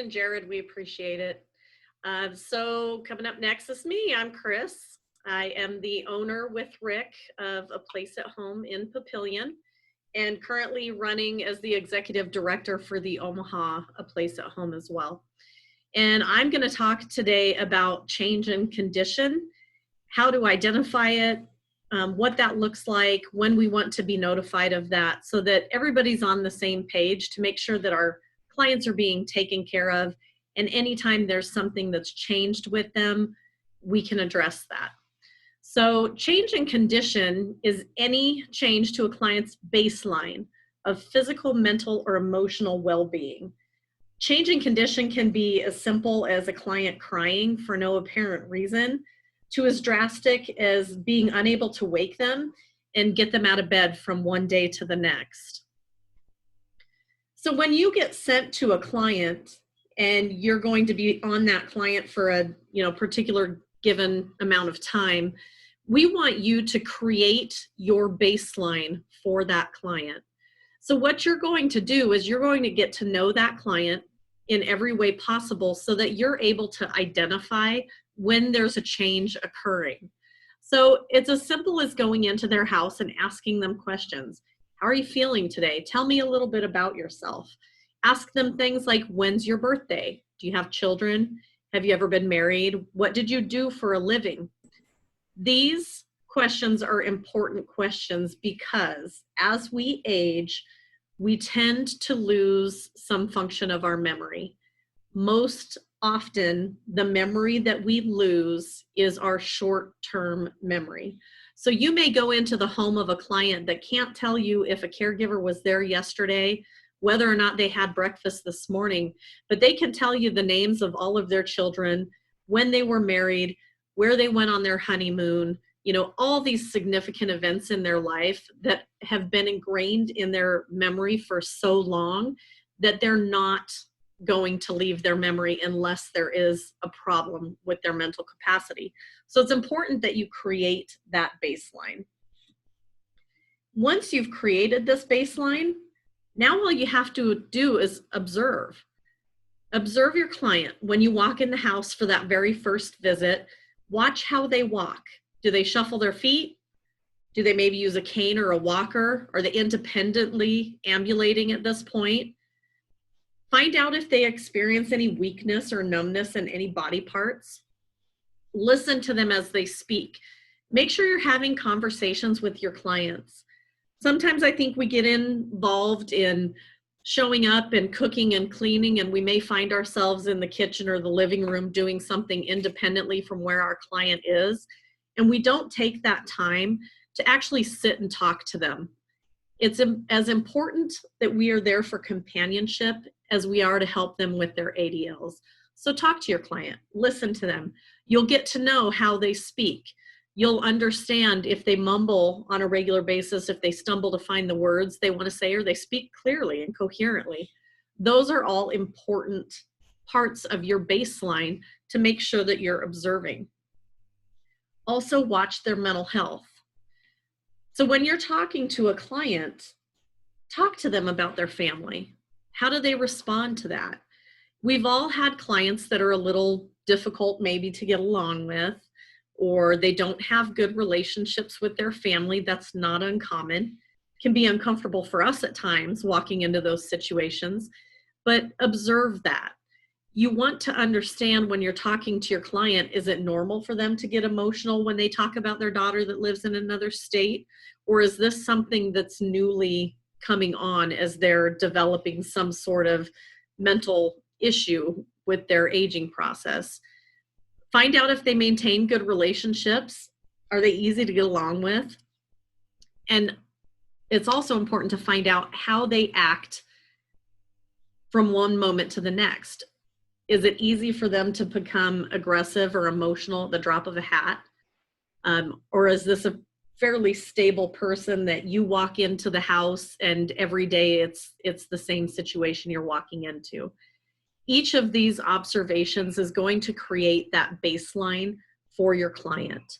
and Jared, we appreciate it. So coming up next is me. I'm Kris. I am the owner with Rick of A Place at Home in Papillion and currently running as the executive director for the Omaha A Place at Home as well. And I'm going to talk today about change in condition, how to identify it, what that looks like, when we want to be notified of that, so that everybody's on the same page to make sure that our clients are being taken care of. And anytime there's something that's changed with them, we can address that. So change in condition is any change to a client's baseline of physical, mental, or emotional well-being. Change in condition can be as simple as a client crying for no apparent reason to as drastic as being unable to wake them and get them out of bed from one day to the next. So when you get sent to a client and you're going to be on that client for a particular given amount of time, we want you to create your baseline for that client. So what you're going to do is you're going to get to know that client in every way possible so that you're able to identify when there's a change occurring. So it's as simple as going into their house and asking them questions. How are you feeling today? Tell me a little bit about yourself. Ask them things like, when's your birthday? Do you have children? Have you ever been married? What did you do for a living? These questions are important questions because as we age, we tend to lose some function of our memory. Most often, the memory that we lose is our short-term memory. So you may go into the home of a client that can't tell you if a caregiver was there yesterday, whether or not they had breakfast this morning, but they can tell you the names of all of their children, when they were married, where they went on their honeymoon, all these significant events in their life that have been ingrained in their memory for so long that they're not going to leave their memory unless there is a problem with their mental capacity. So it's important that you create that baseline. Once you've created this baseline, now all you have to do is observe. Observe your client. When you walk in the house for that very first visit, watch how they walk. Do they shuffle their feet? Do they maybe use a cane or a walker? Are they independently ambulating at this point? Find out if they experience any weakness or numbness in any body parts. Listen to them as they speak. Make sure you're having conversations with your clients. Sometimes I think we get involved in showing up and cooking and cleaning, and we may find ourselves in the kitchen or the living room doing something independently from where our client is, and we don't take that time to actually sit and talk to them. It's as important that we are there for companionship as we are to help them with their ADLs. So talk to your client, listen to them. You'll get to know how they speak. You'll understand if they mumble on a regular basis, if they stumble to find the words they want to say, or they speak clearly and coherently. Those are all important parts of your baseline to make sure that you're observing. Also, watch their mental health. So when you're talking to a client, talk to them about their family. How do they respond to that? We've all had clients that are a little difficult maybe to get along with, or they don't have good relationships with their family. That's not uncommon. It can be uncomfortable for us at times walking into those situations, but observe that. You want to understand when you're talking to your client, is it normal for them to get emotional when they talk about their daughter that lives in another state? Or is this something that's newly coming on as they're developing some sort of mental issue with their aging process? Find out if they maintain good relationships. Are they easy to get along with? And it's also important to find out how they act from one moment to the next. Is it easy for them to become aggressive or emotional at the drop of a hat? Or is this a fairly stable person that you walk into the house and every day it's the same situation you're walking into? Each of these observations is going to create that baseline for your client.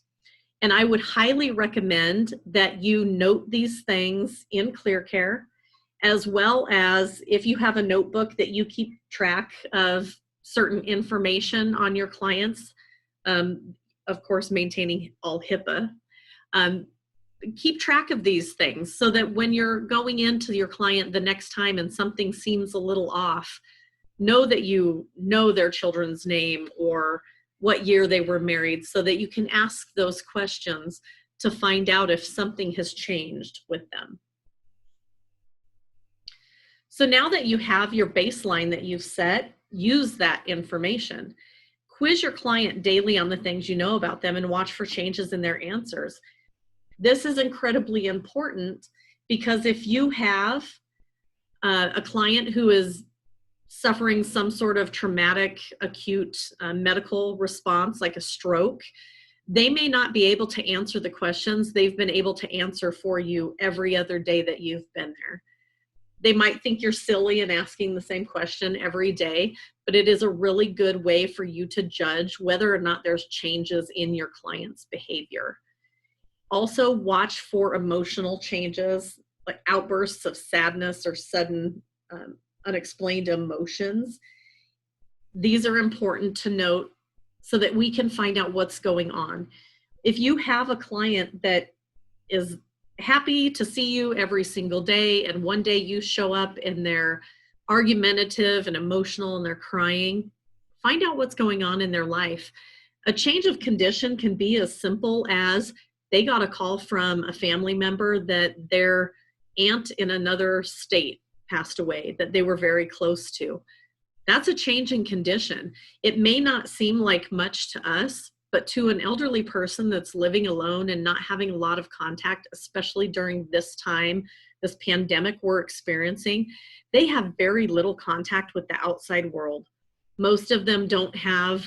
And I would highly recommend that you note these things in ClearCare as well as if you have a notebook that you keep track of certain information on your clients, of course, maintaining all HIPAA. Keep track of these things so that when you're going into your client the next time and something seems a little off, know that you know their children's name or what year they were married, so that you can ask those questions to find out if something has changed with them. So now that you have your baseline that you've set, use that information. Quiz your client daily on the things you know about them and watch for changes in their answers. This is incredibly important because if you have a client who is suffering some sort of traumatic, acute medical response, like a stroke, they may not be able to answer the questions they've been able to answer for you every other day that you've been there. They might think you're silly and asking the same question every day, but it is a really good way for you to judge whether or not there's changes in your client's behavior. Also, watch for emotional changes, like outbursts of sadness or sudden unexplained emotions. These are important to note so that we can find out what's going on. If you have a client that is happy to see you every single day and one day you show up and they're argumentative and emotional and they're crying, find out what's going on in their life. A change of condition can be as simple as they got a call from a family member that their aunt in another state passed away that they were very close to. That's a change in condition. It may not seem like much to us, but to an elderly person that's living alone and not having a lot of contact, especially during this time, this pandemic we're experiencing, they have very little contact with the outside world. Most of them don't have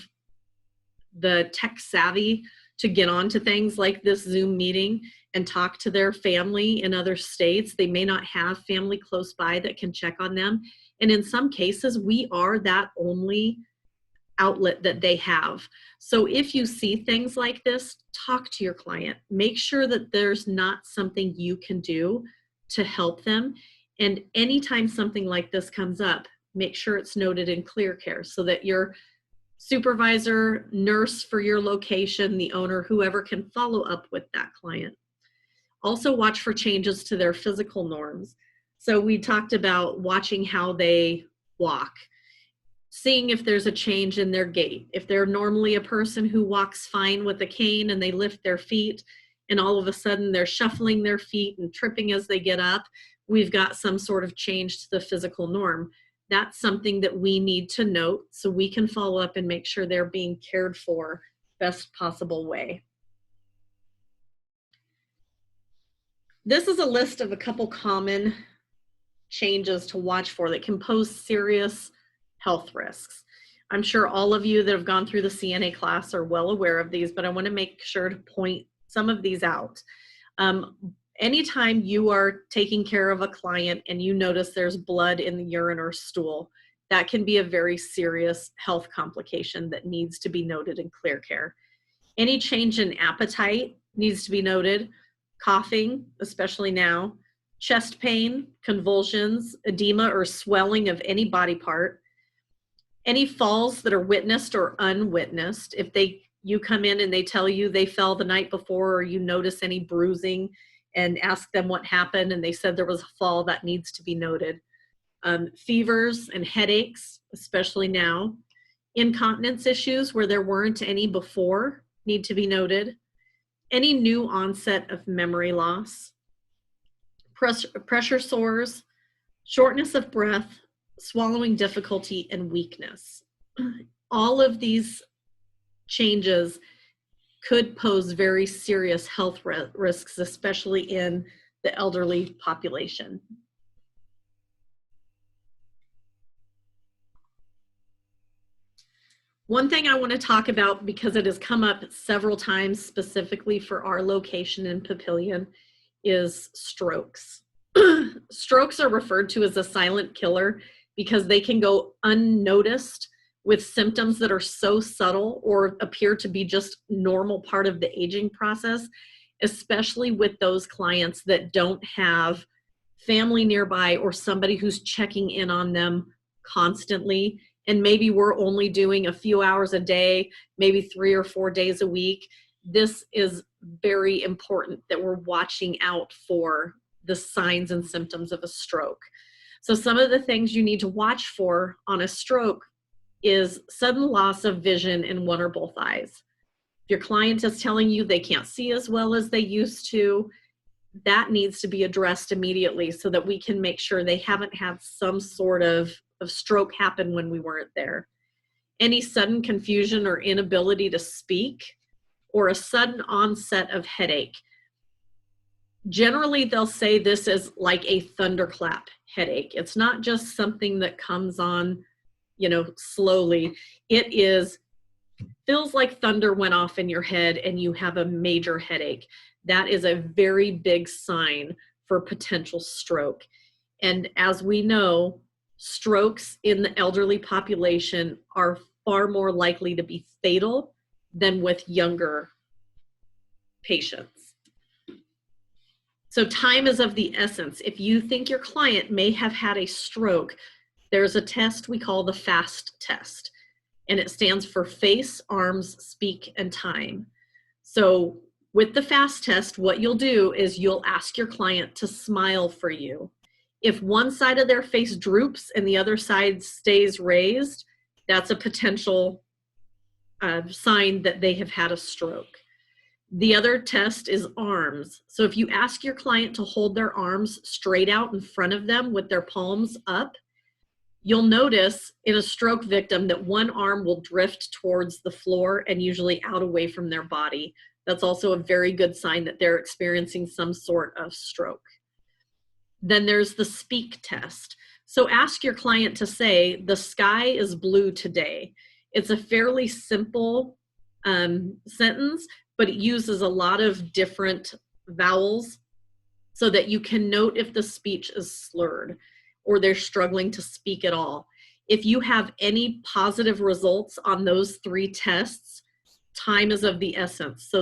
the tech savvy to get onto things like this Zoom meeting and talk to their family in other states. They may not have family close by that can check on them. And in some cases, we are that only outlet that they have. So if you see things like this, talk to your client. Make sure that there's not something you can do to help them. And anytime something like this comes up, make sure it's noted in ClearCare so that your supervisor, nurse for your location, the owner, whoever can follow up with that client. Also watch for changes to their physical norms. So we talked about watching how they walk, seeing if there's a change in their gait. If they're normally a person who walks fine with a cane and they lift their feet and all of a sudden they're shuffling their feet and tripping as they get up, we've got some sort of change to the physical norm. That's something that we need to note so we can follow up and make sure they're being cared for best possible way. This is a list of a couple common changes to watch for that can pose serious health risks. I'm sure all of you that have gone through the CNA class are well aware of these, but I want to make sure to point some of these out. Anytime you are taking care of a client and you notice there's blood in the urine or stool, that can be a very serious health complication that needs to be noted in ClearCare. Any change in appetite needs to be noted. Coughing, especially now, chest pain, convulsions, edema or swelling of any body part, any falls that are witnessed or unwitnessed. If you come in and they tell you they fell the night before or you notice any bruising and ask them what happened and they said there was a fall, that needs to be noted. Fevers and headaches, especially now. Incontinence issues where there weren't any before need to be noted. Any new onset of memory loss. Pressure sores, shortness of breath, swallowing difficulty, and weakness. All of these changes could pose very serious health risks, especially in the elderly population. One thing I want to talk about, because it has come up several times specifically for our location in Papillion, is strokes. Strokes are referred to as a silent killer because they can go unnoticed with symptoms that are so subtle or appear to be just normal part of the aging process, especially with those clients that don't have family nearby, or somebody who's checking in on them constantly. And maybe we're only doing a few hours a day, maybe 3 or 4 days a week. This is very important that we're watching out for the signs and symptoms of a stroke. So some of the things you need to watch for on a stroke is sudden loss of vision in one or both eyes. If your client is telling you they can't see as well as they used to, that needs to be addressed immediately so that we can make sure they haven't had some sort of stroke happen when we weren't there. Any sudden confusion or inability to speak, or a sudden onset of headache. Generally, they'll say this is like a thunderclap headache. It's not just something that comes on, slowly. It feels like thunder went off in your head and you have a major headache. That is a very big sign for potential stroke. And as we know, strokes in the elderly population are far more likely to be fatal than with younger patients. So time is of the essence. If you think your client may have had a stroke, there's a test we call the FAST test, and it stands for face, arms, speak, and time. So with the FAST test, what you'll do is you'll ask your client to smile for you. If one side of their face droops and the other side stays raised, that's a potential sign that they have had a stroke. The other test is arms. So if you ask your client to hold their arms straight out in front of them with their palms up, you'll notice in a stroke victim that one arm will drift towards the floor and usually out away from their body. That's also a very good sign that they're experiencing some sort of stroke. Then there's the speak test. So ask your client to say, "The sky is blue today." It's a fairly simple sentence, but it uses a lot of different vowels so that you can note if the speech is slurred or they're struggling to speak at all. If you have any positive results on those 3 tests, time is of the essence. So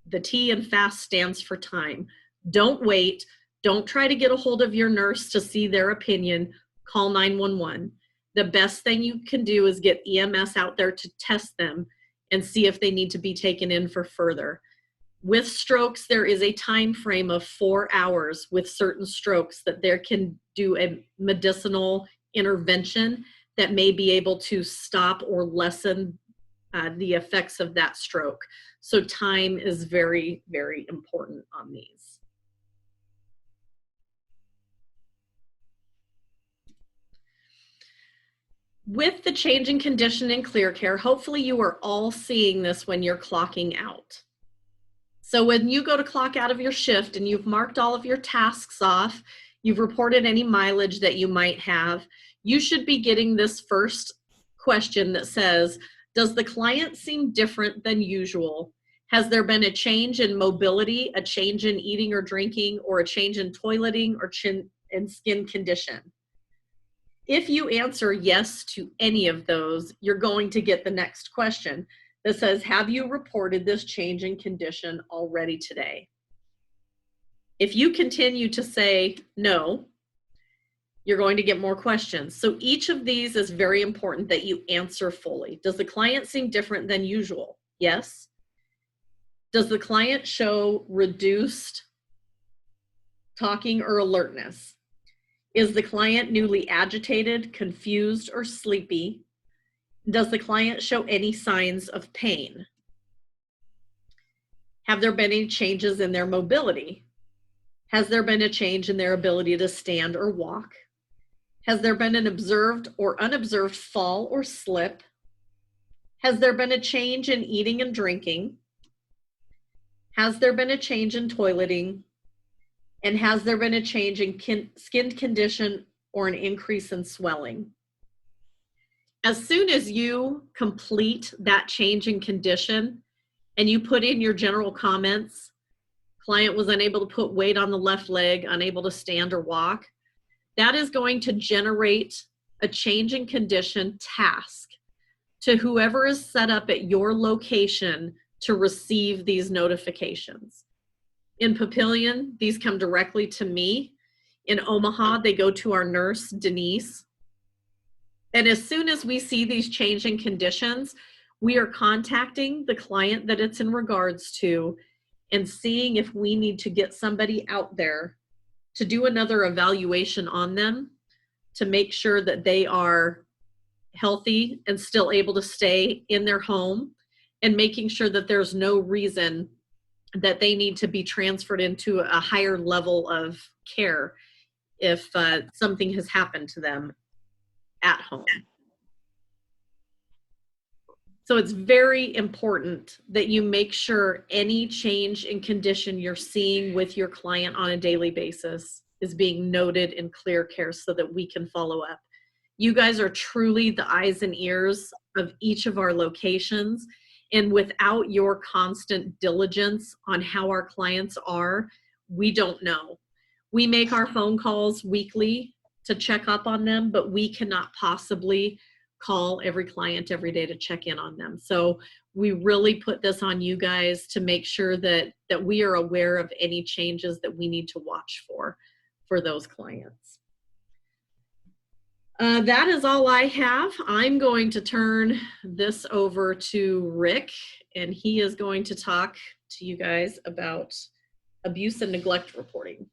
the T in FAST stands for time. Don't wait. Don't try to get a hold of your nurse to see their opinion. Call 911. The best thing you can do is get EMS out there to test them and see if they need to be taken in for further. With strokes, there is a time frame of 4 hours with certain strokes that there can do a medicinal intervention that may be able to stop or lessen the effects of that stroke. So time is very, very important on these. With the change in condition in ClearCare, hopefully you are all seeing this when you're clocking out. So when you go to clock out of your shift and you've marked all of your tasks off, you've reported any mileage that you might have, you should be getting this first question that says, does the client seem different than usual? Has there been a change in mobility, a change in eating or drinking, or a change in toileting or in skin condition? If you answer yes to any of those, you're going to get the next question that says, have you reported this change in condition already today? If you continue to say no, you're going to get more questions. So each of these is very important that you answer fully. Does the client seem different than usual? Yes. Does the client show reduced talking or alertness? Is the client newly agitated, confused, or sleepy? Does the client show any signs of pain? Have there been any changes in their mobility? Has there been a change in their ability to stand or walk? Has there been an observed or unobserved fall or slip? Has there been a change in eating and drinking? Has there been a change in toileting? And has there been a change in skin condition or an increase in swelling? As soon as you complete that change in condition and you put in your general comments, client was unable to put weight on the left leg, unable to stand or walk, that is going to generate a change in condition task to whoever is set up at your location to receive these notifications. In Papillion, these come directly to me. In Omaha, they go to our nurse, Denise. And as soon as we see these changing conditions, we are contacting the client that it's in regards to and seeing if we need to get somebody out there to do another evaluation on them to make sure that they are healthy and still able to stay in their home, and making sure that there's no reason that they need to be transferred into a higher level of care if something has happened to them at home. So it's very important that you make sure any change in condition you're seeing with your client on a daily basis is being noted in ClearCare so that we can follow up. You guys are truly the eyes and ears of each of our locations. And without your constant diligence on how our clients are, we don't know. We make our phone calls weekly to check up on them, but we cannot possibly call every client every day to check in on them. So we really put this on you guys to make sure that we are aware of any changes that we need to watch for those clients. That is all I have. I'm going to turn this over to Rick, and he is going to talk to you guys about abuse and neglect reporting.